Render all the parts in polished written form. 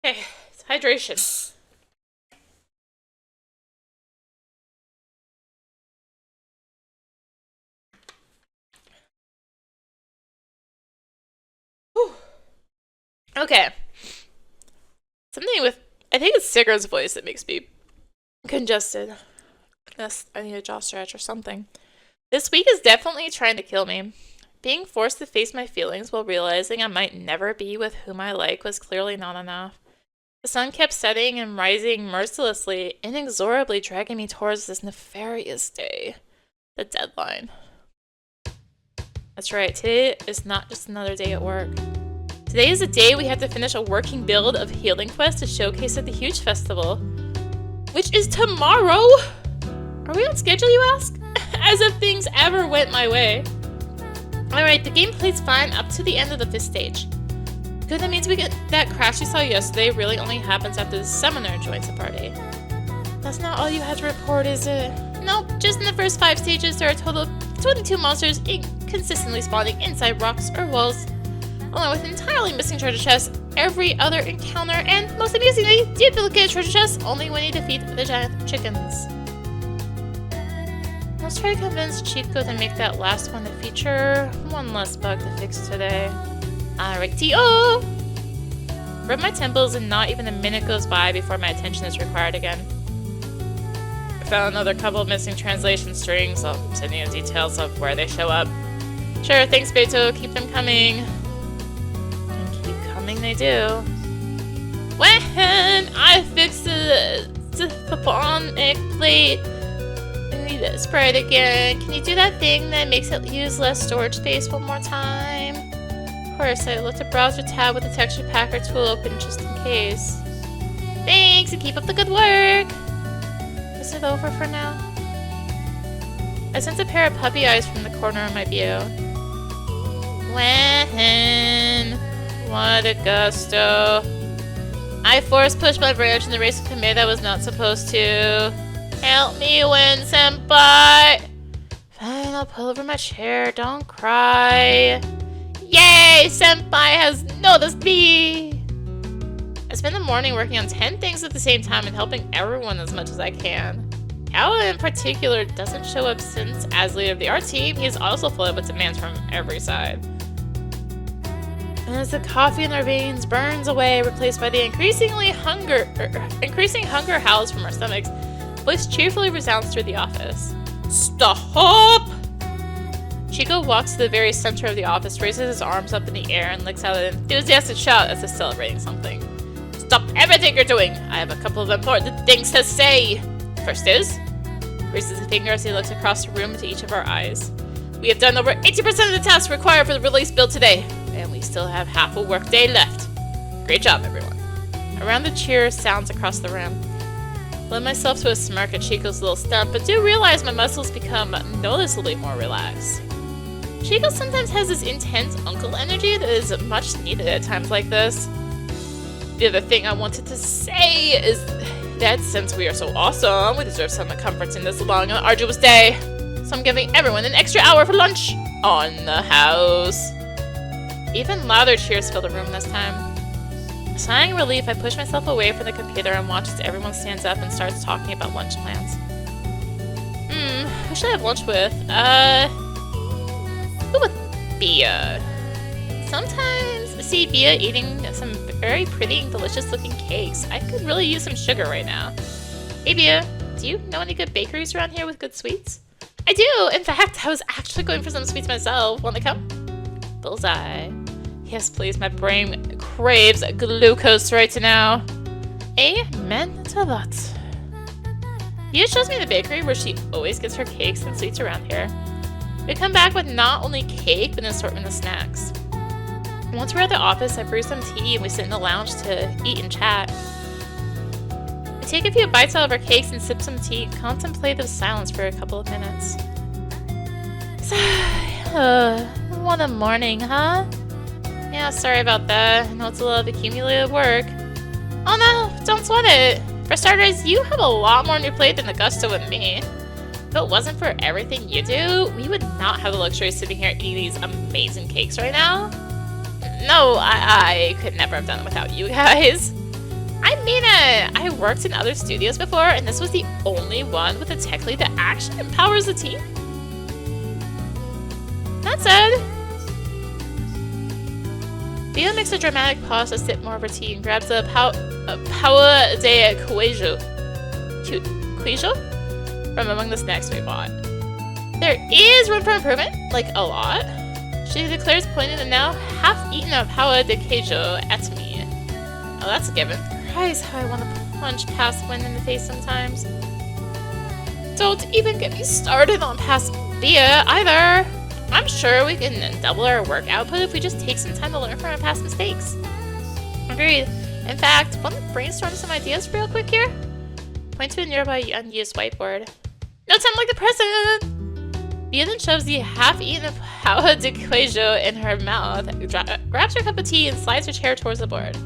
Okay, it's hydration. Whew. Okay. Something with, I think it's Sigar's voice that makes me congested. Yes, I need a jaw stretch or something. This week is definitely trying to kill me. Being forced to face my feelings while realizing I might never be with whom I like was clearly not enough. The sun kept setting and rising mercilessly, inexorably dragging me towards this nefarious day. The deadline. That's right, today is not just another day at work. Today is the day we have to finish a working build of Healing Quest to showcase at the huge festival, which is tomorrow! Are we on schedule, you ask? As if things ever went my way. Alright, the gameplay's fine up to the end of the 5th stage. Good, that means we get that crash you saw yesterday really only happens after the summoner joins the party. That's not all you had to report, is it? Nope, just in the first 5 stages there are a total of 22 monsters consistently spawning inside rocks or walls, along with entirely missing treasure chests every other encounter, and most amusingly, duplicate treasure chests only when you defeat the giant chickens. Let's try to convince Chico to make that last one a feature. One less bug to fix today. Alrighty-o! Rub my temples and not even a minute goes by before my attention is required again. I found another couple of missing translation strings. I'll send you details of where they show up. Sure, thanks Beto, keep them coming. And keep coming they do. When I fix the phonic plate, I need to spray it again. Can you do that thing that makes it use less storage space one more time? Of course, I left the browser tab with the texture packer tool open just in case. Thanks, and keep up the good work! Is it over for now? I sense a pair of puppy eyes from the corner of my view. When? What a gusto. I force-pushed my branch in the race with Kamei that was not supposed to. Help me win, senpai! Fine, I'll pull over my chair, don't cry. Yay! Senpai has noticed me! I spend the morning working on 10 things at the same time and helping everyone as much as I can. Awa in particular doesn't show up since, as leader of the art team, he is also flooded with demands from every side. And as the coffee in our veins burns away, replaced by the increasing hunger howls from our stomachs, voice cheerfully resounds through the office. Stop! Chico walks to the very center of the office, raises his arms up in the air, and licks out an enthusiastic shout as if celebrating something. Stop everything you're doing! I have a couple of important things to say! First is... raises a finger as he looks across the room into each of our eyes. We have done over 80% of the tasks required for the release build today, and we still have half a workday left. Great job, everyone. A round of cheers sounds across the room. Led myself to a smirk at Chico's little stunt, but do realize my muscles become noticeably more relaxed. Chico sometimes has this intense uncle energy that is much needed at times like this. The other thing I wanted to say is that since we are so awesome, we deserve some comforts in this long and arduous day. So I'm giving everyone an extra hour for lunch on the house. Even louder cheers fill the room this time. Sighing relief, I push myself away from the computer and watch as everyone stands up and starts talking about lunch plans. Who should I have lunch with? Who with Bia? Sometimes I see Bia eating some very pretty and delicious looking cakes. I could really use some sugar right now. Hey Bia, do you know any good bakeries around here with good sweets? I do! In fact, I was actually going for some sweets myself. Wanna come? Bullseye. Yes, please, my brain craves glucose right now. Amen to that. Bia shows me the bakery where she always gets her cakes and sweets around here. We come back with not only cake, but an assortment of snacks. Once we're at the office, I brew some tea and we sit in the lounge to eat and chat. I take a few bites out of our cakes and sip some tea, contemplative silence for a couple of minutes. What a morning, huh? Yeah, sorry about that. I know it's a lot of accumulated work. Oh no, don't sweat it. For starters, you have a lot more on your plate than Augusta and me. If it wasn't for everything you do, we would not have the luxury of sitting here eating these amazing cakes right now. No, I could never have done it without you guys. I mean it! I worked in other studios before, and this was the only one with a tech lead that actually empowers the team. That said, Theo makes a dramatic pause to sip more of her tea and grabs a power de queijo from among the snacks we bought. There is room for improvement, like a lot. She declares, pointing the now half-eaten power de queijo at me. Oh, that's a given. Christ, how I want to punch past wind in the face sometimes. Don't even get me started on past beer either. I'm sure we can double our work output if we just take some time to learn from our past mistakes. Agreed. In fact, want to brainstorm some ideas real quick here? Point to a nearby unused whiteboard. No time like the present! Bia then shoves the half-eaten power de queijo in her mouth, grabs her cup of tea, and slides her chair towards the board.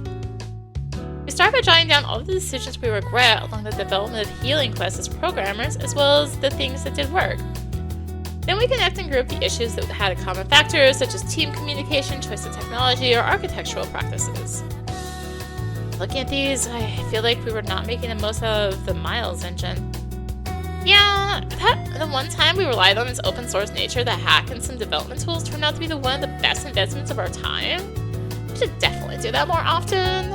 We start by jotting down all the decisions we regret along the development of Healing Quest as programmers, as well as the things that did work. Then we connect and group the issues that had a common factor, such as team communication, choice of technology, or architectural practices. Looking at these, I feel like we were not making the most out of the Miles engine. Yeah, the one time we relied on its open source nature, the hack and some development tools turned out to be one of the best investments of our time. We should definitely do that more often.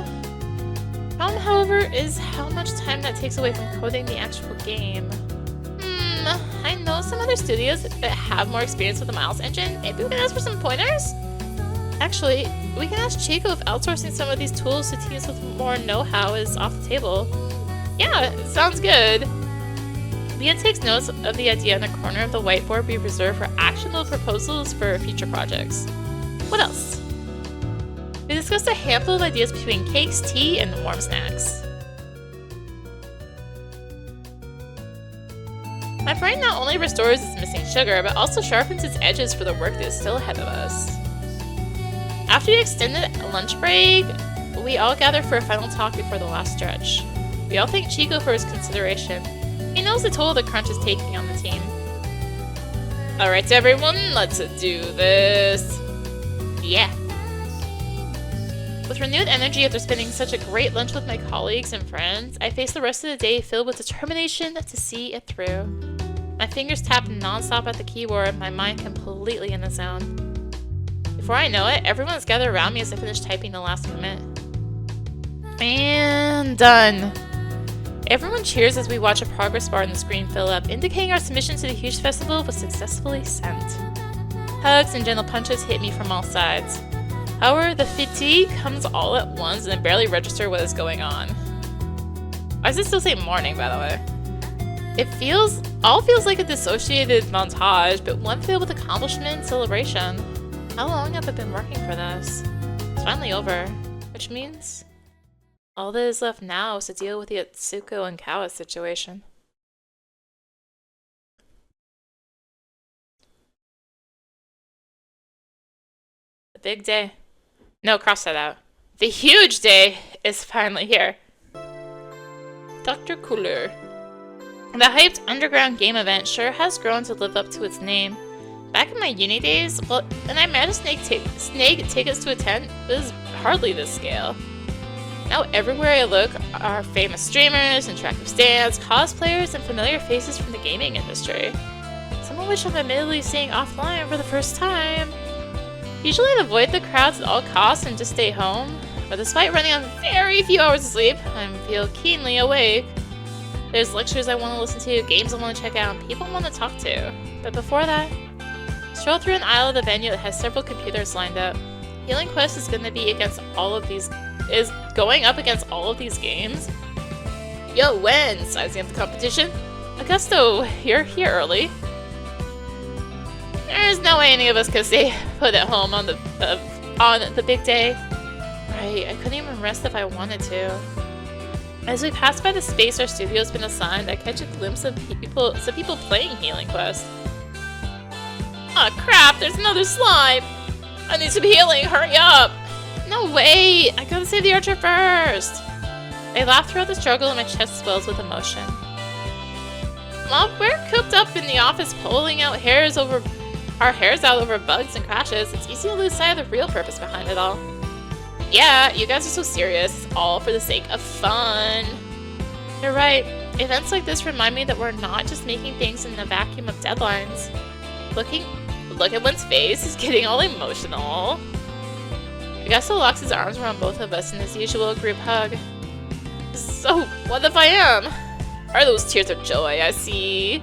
Problem, however, is how much time that takes away from coding the actual game. I know some other studios that have more experience with the Miles engine. Maybe we can ask for some pointers? Actually, we can ask Chico if outsourcing some of these tools to teams with more know-how is off the table. Yeah, sounds good. Leah takes notes of the idea in the corner of the whiteboard we reserve for actionable proposals for future projects. What else? We discussed a handful of ideas between cakes, tea, and warm snacks. My brain not only restores its missing sugar, but also sharpens its edges for the work that is still ahead of us. After the extended lunch break, we all gather for a final talk before the last stretch. We all thank Chico for his consideration. He knows the toll the crunch is taking on the team. Alright everyone, let's do this. Yeah. With renewed energy after spending such a great lunch with my colleagues and friends, I face the rest of the day filled with determination to see it through. My fingers tap non-stop at the keyboard, my mind completely in the zone. Before I know it, everyone's gathered around me as I finish typing the last commit. And done. Everyone cheers as we watch a progress bar on the screen fill up, indicating our submission to the huge festival was successfully sent. Hugs and gentle punches hit me from all sides. However, the fatigue comes all at once and I barely register what is going on. Why does it still say morning, by the way? It all feels like a dissociated montage, but one filled with accomplishment and celebration. How long have I been working for this? It's finally over, which means all that is left now is to deal with the Atsuko and Kawa situation. The big day. No, cross that out. The huge day is finally here. Dr. Cooler. The hyped underground game event sure has grown to live up to its name. Back in my uni days, when I managed to snag tickets to attend, it was hardly this scale. Now everywhere I look are famous streamers, interactive stands, cosplayers, and familiar faces from the gaming industry. Some of which I'm admittedly seeing offline for the first time. Usually I'd avoid the crowds at all costs and just stay home, but despite running on very few hours of sleep, I feel keenly awake. There's lectures I want to listen to, games I want to check out, and people I want to talk to. But before that, stroll through an aisle of the venue that has several computers lined up. Healing Quest is going up against all of these games. Yo, when? Sizing up the competition? Augusto, you're here early. There's no way any of us could stay put at home on the big day. Right, I couldn't even rest if I wanted to. As we pass by the space our studio's been assigned, I catch a glimpse of some people playing Healing Quest. Aw, crap, there's another slime! I need some healing, hurry up! No way! I gotta save the archer first! I laugh throughout the struggle and my chest swells with emotion. While we're cooped up in the office pulling our hairs out over bugs and crashes, it's easy to lose sight of the real purpose behind it all. Yeah, you guys are so serious. It's all for the sake of fun. You're right. Events like this remind me that we're not just making things in the vacuum of deadlines. Look at one's face. He's getting all emotional. Augusto locks his arms around both of us in his usual group hug. So, what if I am? Are those tears of joy I see?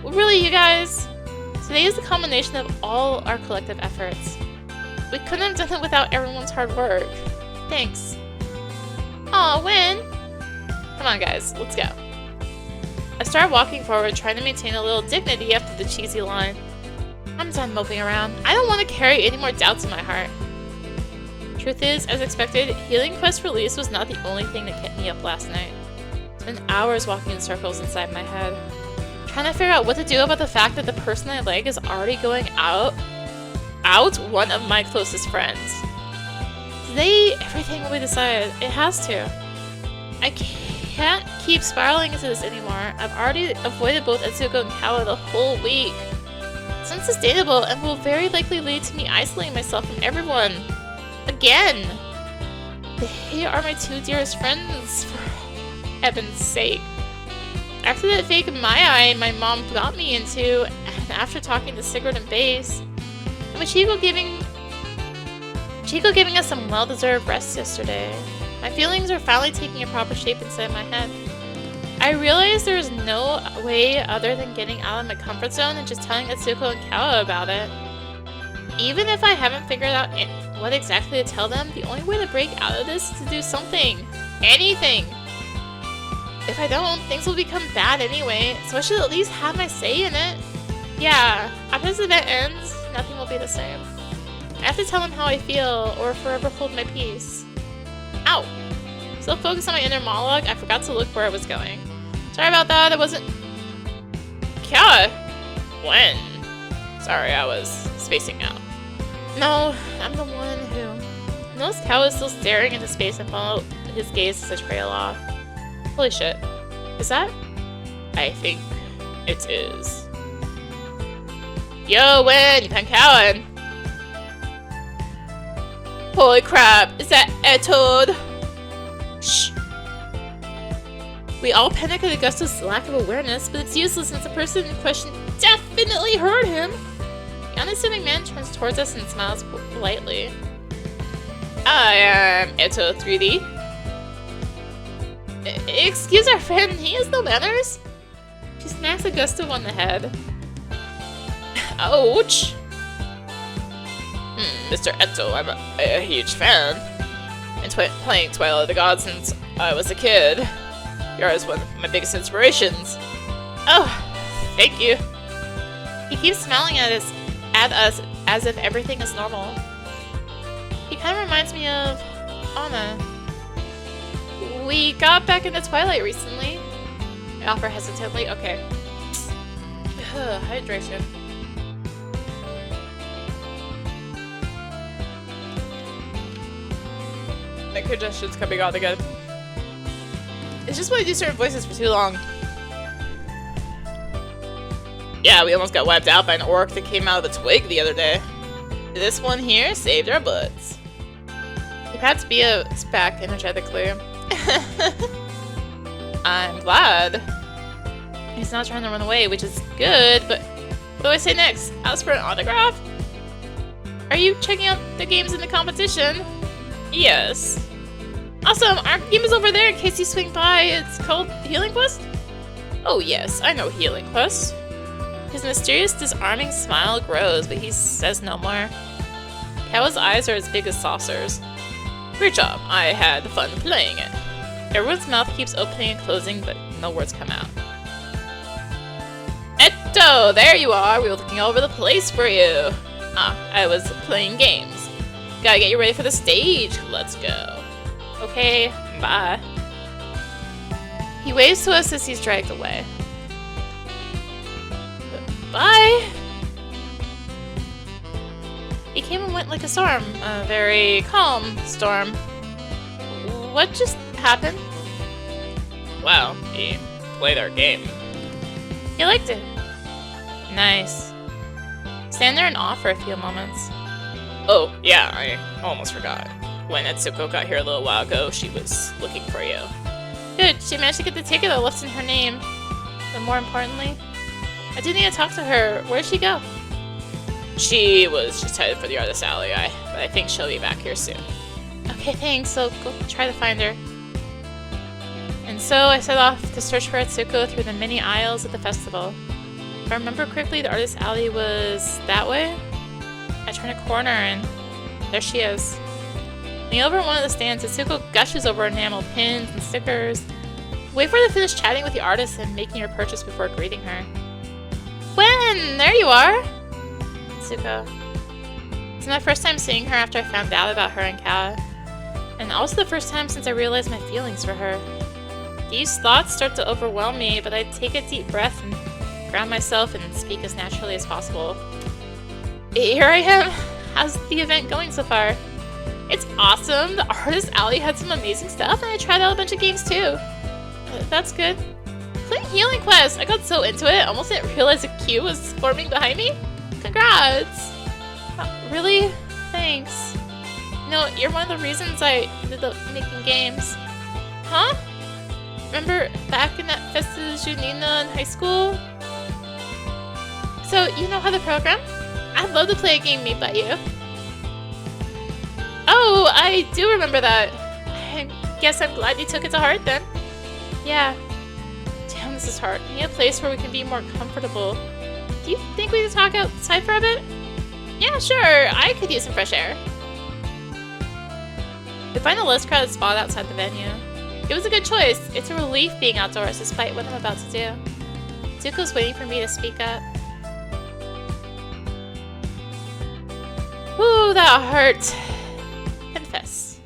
Really, you guys? Today is the culmination of all our collective efforts. We couldn't have done it without everyone's hard work. Thanks. Aw, Win! Come on, guys, let's go. I start walking forward, trying to maintain a little dignity after the cheesy line. I'm done moping around. I don't want to carry any more doubts in my heart. Truth is, as expected, Healing Quest release was not the only thing that kept me up last night. It's been hours walking in circles inside my head, trying to figure out what to do about the fact that the person I like is already going out one of my closest friends. Today, everything will be decided. It has to. I can't keep spiraling into this anymore. I've already avoided both Etsuko and Kawa the whole week. It's unsustainable and will very likely lead to me isolating myself from everyone. Again! They are my two dearest friends, for heaven's sake. After that fake my mom got me into, and after talking to Sigurd and Base, and with Chico giving us some well-deserved rest yesterday, my feelings are finally taking a proper shape inside my head. I realize there is no way other than getting out of my comfort zone and just telling Etsuko and Kawa about it. Even if I haven't figured out what exactly to tell them, the only way to break out of this is to do something. Anything! If I don't, things will become bad anyway, so I should at least have my say in it. Yeah, after this event ends, nothing will be the same. I have to tell them how I feel, or forever hold my peace. Ow! Still focused on my inner monologue, I forgot to look where I was going. Sorry about that, I wasn't... Kya! When? Sorry, I was spacing out. No, I'm the one who... Notice Kawa is still staring into space and follow his gaze as I trail off. Holy shit. Is that? I think it is. Yo, Win! I'm Cowan! Holy crap! Is that Etode? Shh! We all panic at Augusto's lack of awareness, but it's useless since the person in question definitely heard him! The unassuming man turns towards us and smiles politely. I am Eto 3D. Excuse our friend, he has no manners? She smacks Augusto on the head. Ouch! Mr. Eto, I'm a huge fan. Been playing Twilight of the Gods since I was a kid. You're one of my biggest inspirations. Oh, thank you. He keeps smiling at us as if everything is normal. He kind of reminds me of Anna. We got back into Twilight recently. I offer hesitantly. Okay. Hydration. My congestion's coming on again. It's just when I do certain voices for too long. Yeah, we almost got wiped out by an orc that came out of a twig the other day. This one here saved our butts. He pats Bia's back energetically. I'm glad. He's not trying to run away, which is good, but what do I say next? Ask for an autograph? Are you checking out the games in the competition? Yes. Awesome! Our game is over there in case you swing by. It's called Healing Quest? Oh yes, I know Healing Quest. His mysterious, disarming smile grows, but he says no more. Kawa's eyes are as big as saucers. Great job. I had fun playing it. Everyone's mouth keeps opening and closing, but no words come out. Eto! There you are! We were looking all over the place for you. Ah, I was playing games. Gotta get you ready for the stage. Let's go. Okay, bye. He waves to us as he's dragged away. Bye! He came and went like a storm. A very calm storm. What just happened? Well, he played our game. He liked it. Nice. Stand there in awe for a few moments. Oh, yeah, I almost forgot. When Etsuko got here a little while ago, she was looking for you. Good, she managed to get the ticket that left in her name. But more importantly, I do need to talk to her. Where'd she go? She was just headed for the artist alley, but I think she'll be back here soon. Okay, thanks. So go try to find her. And so I set off to search for Etsuko through the many aisles at the festival. If I remember correctly, the artist alley was that way. I turn a corner and there she is. Leaning over one of the stands, Etsuko gushes over enamel pins and stickers. Wait for her to finish chatting with the artist and making her purchase before greeting her. Gwen! There you are! Etsuko. It's my first time seeing her after I found out about her and Kawa. And also the first time since I realized my feelings for her. These thoughts start to overwhelm me, but I take a deep breath and ground myself and speak as naturally as possible. Here I am! How's the event going so far? It's awesome! The artist alley had some amazing stuff and I tried out a bunch of games too. That's good. Playing Healing Quest! I got so into it, I almost didn't realize a queue was forming behind me. Congrats! Really? Thanks. You know, you're one of the reasons I ended up making games. Huh? Remember back in that Festa Junina in high school? So, you know how to program? I'd love to play a game made by you. Oh, I do remember that. I guess I'm glad you took it to heart then. Yeah. Damn, this is hard. We need a place where we can be more comfortable. Do you think we could talk outside for a bit? Yeah, sure. I could use some fresh air. We find a less crowded spot outside the venue. It was a good choice. It's a relief being outdoors despite what I'm about to do. Zuko's waiting for me to speak up. Ooh, that hurt. Confess.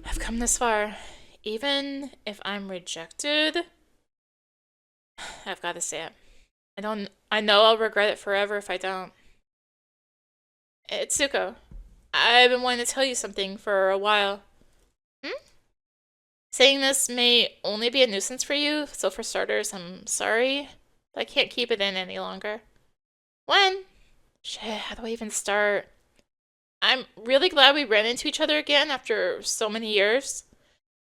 I've come this far. Even if I'm rejected, I've got to say it. I know I'll regret it forever if I don't. Itsuko, I've been wanting to tell you something for a while. Saying this may only be a nuisance for you, so for starters, I'm sorry, but I can't keep it in any longer. When? Shit, how do I even start? I'm really glad we ran into each other again after so many years.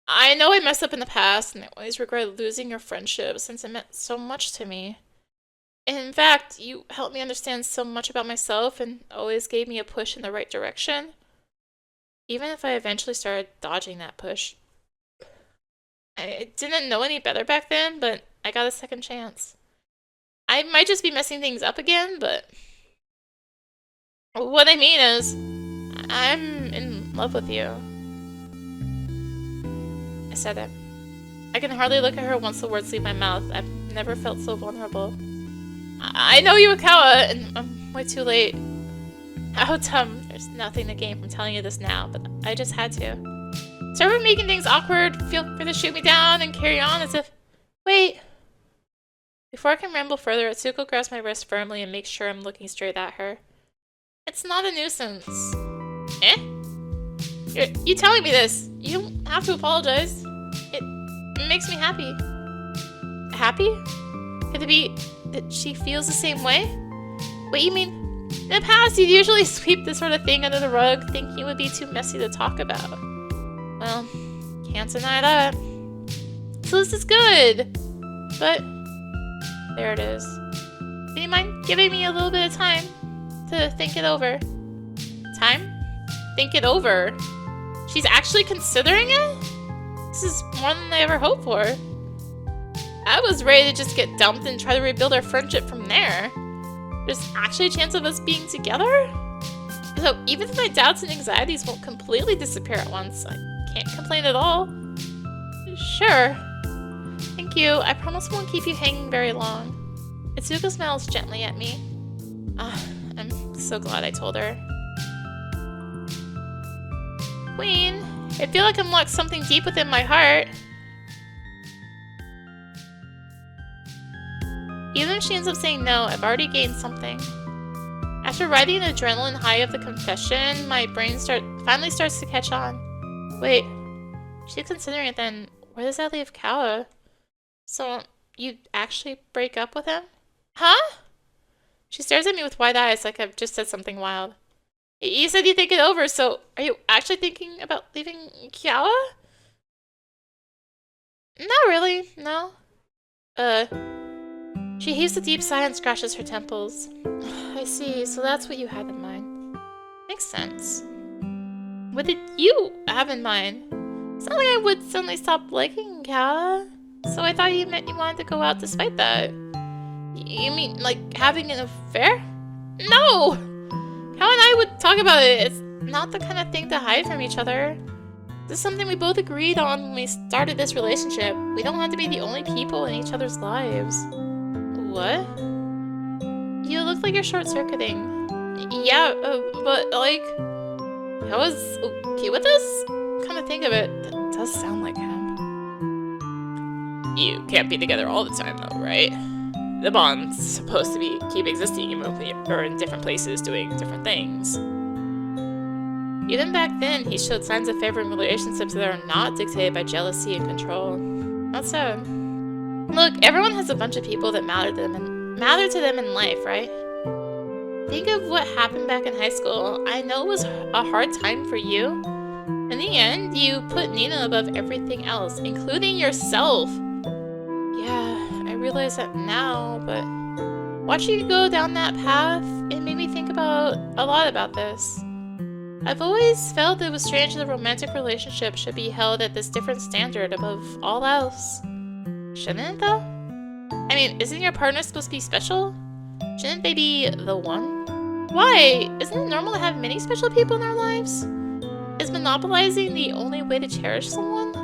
I know I messed up in the past, and I always regret losing your friendship since it meant so much to me. In fact, you helped me understand so much about myself and always gave me a push in the right direction. Even if I eventually started dodging that push. I didn't know any better back then, but I got a second chance. I might just be messing things up again, but what I mean is, I'm in love with you. I said it. I can hardly look at her once the words leave my mouth. I've never felt so vulnerable. I know you, Akawa, and I'm way too late. How dumb. There's nothing to gain from telling you this now, but I just had to. Sorry for making things awkward. Feel free to shoot me down and carry on as if... Wait. Before I can ramble further, Atsuko grabs my wrist firmly and makes sure I'm looking straight at her. It's not a nuisance. Eh? You telling me this. You don't have to apologize. It makes me happy. Happy? Could it be that she feels the same way? Wait, you mean... In the past, you'd usually sweep this sort of thing under the rug, thinking it would be too messy to talk about. Well, can't deny that. So this is good. But, there it is. Do you mind giving me a little bit of time to think it over? Time? Think it over? She's actually considering it? This is more than I ever hoped for. I was ready to just get dumped and try to rebuild our friendship from there. There's actually a chance of us being together? So even if my doubts and anxieties won't completely disappear at once, I can't complain at all. Sure. Thank you. I promise I won't keep you hanging very long. Itsuko smiles gently at me. I'm so glad I told her. Queen, I feel like I unlocked something deep within my heart. Even if she ends up saying no, I've already gained something. After riding an adrenaline high of the confession, my brain finally starts to catch on. Wait, she's considering it then. Where does that leave Kawa? So, you'd actually break up with him? Huh? She stares at me with wide eyes like I've just said something wild. You said you'd think it over, so are you actually thinking about leaving Kiawa? Not really, no. She heaves a deep sigh and scratches her temples. I see, so that's what you had in mind. Makes sense. What did you have in mind? It's not like I would suddenly stop liking Kiawa. So I thought you meant you wanted to go out despite that. You mean, like, having an affair? No! How and I would talk about it. It's not the kind of thing to hide from each other. This is something we both agreed on when we started this relationship. We don't want to be the only people in each other's lives. What? You look like you're short-circuiting. Yeah, but, like, I was okay with this? Come to think of it, that does sound like him. You can't be together all the time, though, right? The bond's supposed to keep existing even if we are in different places doing different things. Even back then, he showed signs of favoring relationships that are not dictated by jealousy and control. That's sad. Look, everyone has a bunch of people that matter to them in life, right? Think of what happened back in high school. I know it was a hard time for you. In the end, you put Nina above everything else, including yourself. Yeah, I realize that now, but watching you go down that path, it made me think a lot about this. I've always felt it was strange that a romantic relationship should be held at this different standard above all else. Shouldn't it, though? I mean, isn't your partner supposed to be special? Shouldn't they be the one? Why? Isn't it normal to have many special people in our lives? Is monopolizing the only way to cherish someone?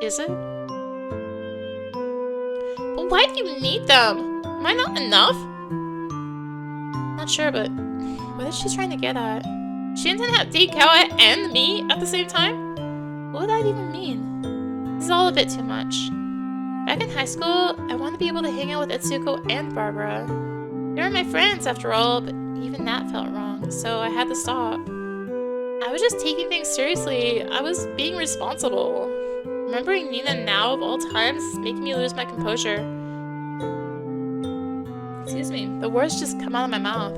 Is it? But why do you need them? Am I not enough? Not sure, but what is she trying to get at? She intended to have date Kawa and me at the same time? What would that even mean? This is all a bit too much. Back in high school, I wanted to be able to hang out with Etsuko and Barbara. They were my friends after all, but even that felt wrong, so I had to stop. I was just taking things seriously. I was being responsible. Remembering Nina now of all times is making me lose my composure. Excuse me, the words just come out of my mouth.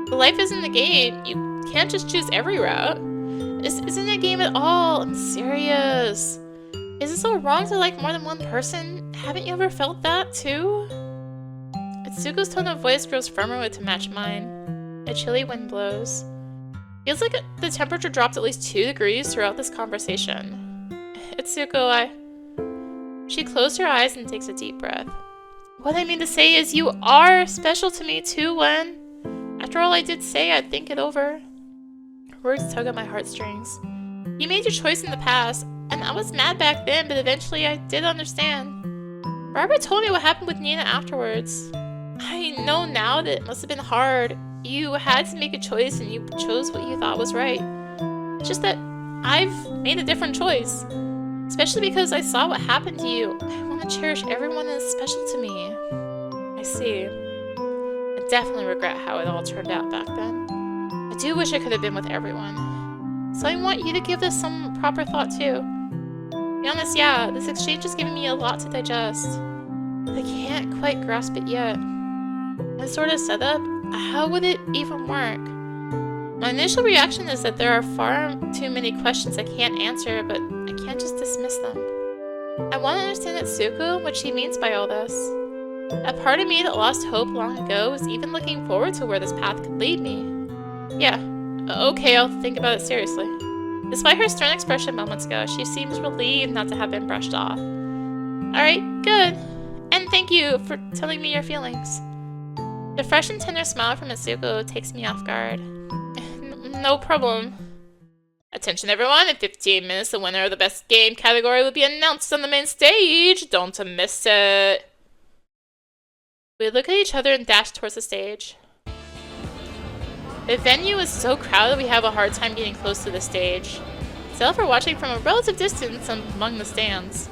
But life isn't a game. You can't just choose every route. This isn't a game at all. I'm serious. Is it so wrong to like more than one person? Haven't you ever felt that too? Atsuko's tone of voice grows firmer to match mine. A chilly wind blows. Feels like the temperature dropped at least 2 degrees throughout this conversation. Atsuko, She closed her eyes and takes a deep breath. What I mean to say is you are special to me too, Wen. After all I did say, I'd think it over. Her words tug at my heartstrings. You made your choice in the past, and I was mad back then, but eventually I did understand. Barbara told me what happened with Nina afterwards. I know now that it must have been hard. You had to make a choice, and you chose what you thought was right. It's just that I've made a different choice. Especially because I saw what happened to you. I want to cherish everyone that is special to me. I see. I definitely regret how it all turned out back then. I do wish I could have been with everyone. So I want you to give this some proper thought too. To be honest, yeah, this exchange is giving me a lot to digest. But I can't quite grasp it yet. This sort of setup, how would it even work? My initial reaction is that there are far too many questions I can't answer, but I can't just dismiss them. I want to understand Atsuko, what she means by all this. A part of me that lost hope long ago is even looking forward to where this path could lead me. Yeah, okay, I'll think about it seriously. Despite her stern expression moments ago, she seems relieved not to have been brushed off. Alright, good. And thank you for telling me your feelings. The fresh and tender smile from Atsuko takes me off guard. No problem. Attention everyone, in 15 minutes the winner of the best game category will be announced on the main stage. Don't miss it. We look at each other and dash towards the stage. The venue is so crowded we have a hard time getting close to the stage. Still for watching from a relative distance among the stands.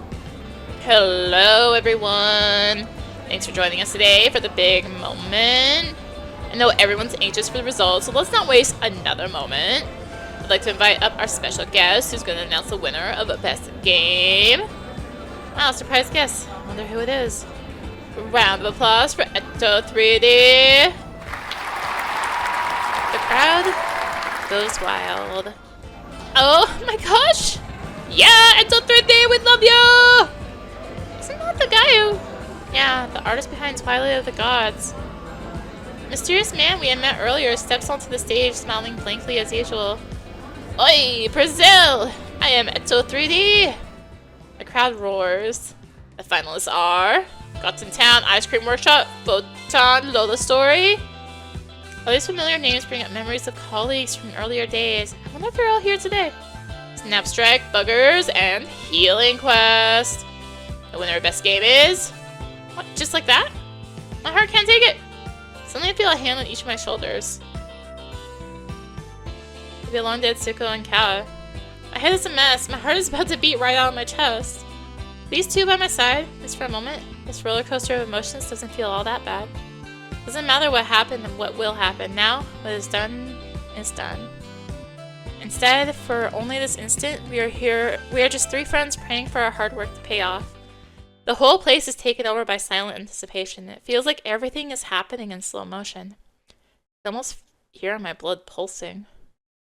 Hello everyone. Thanks for joining us today for the big moment. I know everyone's anxious for the results, so let's not waste another moment. I'd like to invite up our special guest who's going to announce the winner of the best game. Wow, surprise guest. Wonder who it is. Round of applause for Ecto 3D. The crowd goes wild. Oh my gosh! Yeah, Ecto 3D, we love you! Isn't that the guy who... Yeah, the artist behind Twilight of the Gods. Mysterious man we had met earlier steps onto the stage, smiling blankly as usual. Oi, Brazil! I am Ecto 3D! The crowd roars. The finalists are... Gotten Town, Ice Cream Workshop, Photon, Lola Story. All these familiar names bring up memories of colleagues from earlier days. I wonder if they're all here today. Snapstrike, Buggers, and Healing Quest. The winner of Best Game is... What, just like that? My heart can't take it. Suddenly I feel a hand on each of my shoulders. They belong to Etsuko and Kawa. My head is a mess. My heart is about to beat right out of my chest. These two by my side, just for a moment, this roller coaster of emotions doesn't feel all that bad. Doesn't matter what happened and what will happen. Now, what is done is done. Instead, for only this instant, we are just three friends praying for our hard work to pay off. The whole place is taken over by silent anticipation. It feels like everything is happening in slow motion. I almost hear my blood pulsing.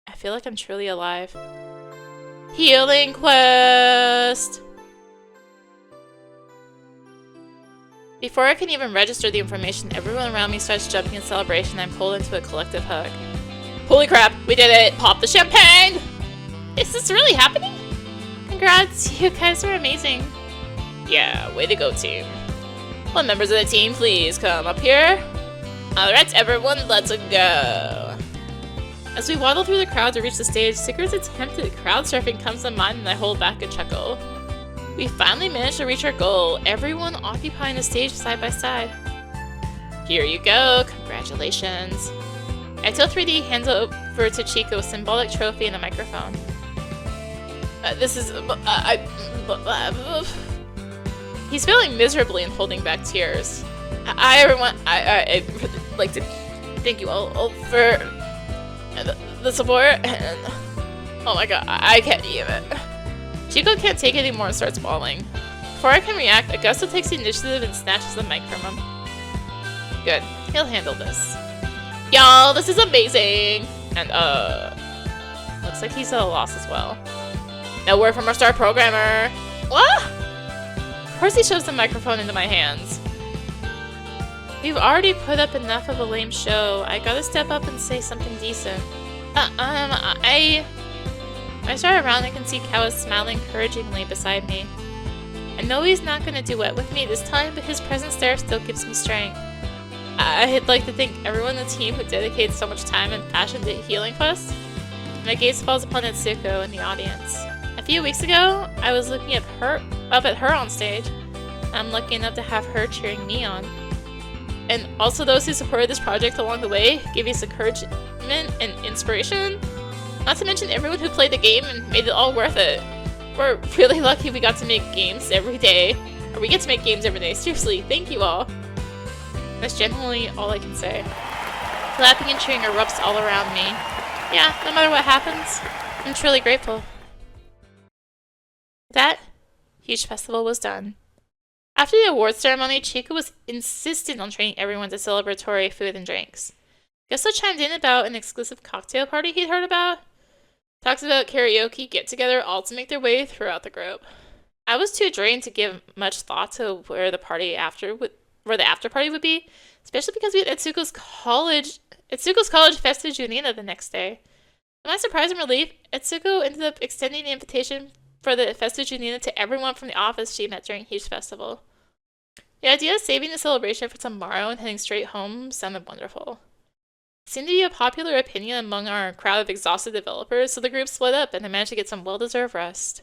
I feel like I'm truly alive. Healing Quest! Before I can even register the information, everyone around me starts jumping in celebration and I'm pulled into a collective hug. Holy crap, we did it! Pop the champagne! Is this really happening? Congrats, you guys are amazing. Yeah, way to go, team. Well, members of the team, please come up here. Alright, everyone, let's go. As we waddle through the crowd to reach the stage, Sigurd's attempt at crowd surfing comes to mind and I hold back a chuckle. We finally managed to reach our goal, everyone occupying the stage side by side. Here you go, congratulations. Ecto 3D hands over to Chico a symbolic trophy and a microphone. He's feeling miserably and holding back tears. I'd like to thank you all for the support and... Oh my god, I can't even. Chico can't take it anymore and starts bawling. Before I can react, Augusto takes the initiative and snatches the mic from him. Good, he'll handle this. Y'all, this is amazing! And, looks like he's at a loss as well. No word from our star programmer. What? Of course he shoves the microphone into my hands. We've already put up enough of a lame show. I gotta step up and say something decent. I start around and can see Kawa smiling encouragingly beside me. I know he's not gonna duet with me this time, but his presence there still gives me strength. I'd like to thank everyone on the team who dedicated so much time and passion to Healing Quest. My gaze falls upon Etsuko in the audience. A few weeks ago, I was looking up at her on stage. I'm lucky enough to have her cheering me on. And also those who supported this project along the way, gave us encouragement and inspiration. Not to mention everyone who played the game and made it all worth it. We're really lucky we got to make games every day. Or we get to make games every day. Seriously, thank you all. That's generally all I can say. Clapping and cheering erupts all around me. Yeah, no matter what happens, I'm truly grateful. That huge festival was done. After the awards ceremony, Chico was insistent on treating everyone to celebratory food and drinks. Gusto chimed in about an exclusive cocktail party he'd heard about. Talks about karaoke get-together all to make their way throughout the group. I was too drained to give much thought to where the after party would be, especially because we had Etsuko's college Festa Junina the next day. To my surprise and relief, Etsuko ended up extending the invitation for the Festa Junina to everyone from the office she met during Huge Festival. The idea of saving the celebration for tomorrow and heading straight home sounded wonderful. It seemed to be a popular opinion among our crowd of exhausted developers, so the group split up and I managed to get some well-deserved rest.